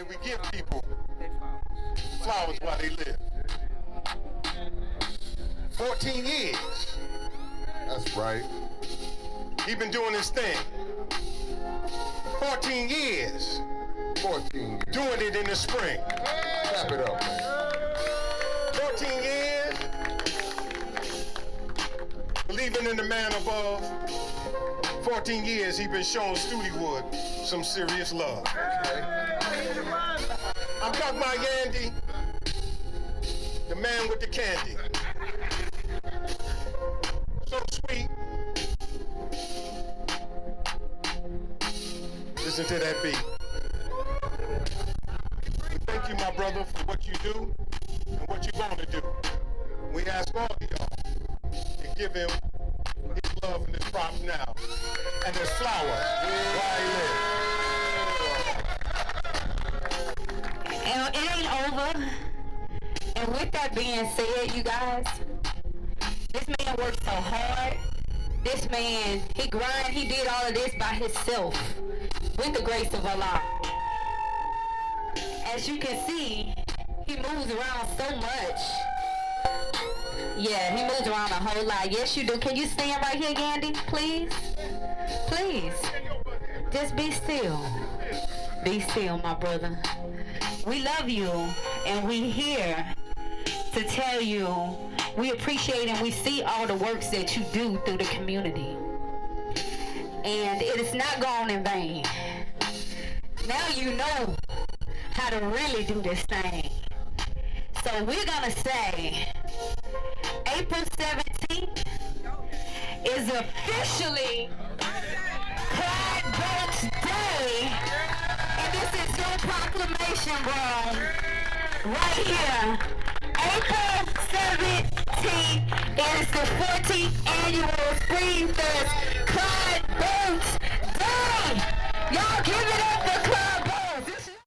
we give people flowers while they live. 14 years. That's right. He been doing his thing. 14 years. 14 years. Doing it in the spring. Clap it up, man. 14 years. Believing in the man above. 14 years he been showing Studewood some serious love. I'm talking about Yandy, the man with the candy. So sweet. Listen to that beat. Thank you, my brother, for what you do and what you're going to do. We ask all of y'all to give him his love and his props now and his flowers while he lives. And it ain't over. And with that being said, you guys, this man worked so hard. This man, he grind, he did all of this by himself with the grace of Allah. As you can see, he moves around so much. Yeah, he moves around a whole lot. Yes, you do. Can you stand right here, Yandy, please? Please. Just be still. Be still, my brother. We love you, and we here to tell you we appreciate and we see all the works that you do through the community. And it is not gone in vain. Now you know how to really do this thing. So we're gonna say April 17th is officially CLYDE Boats Day. And this is your proclamation, bro. Right here. April 17th is the 14th annual Spring Fest CLYDE Boats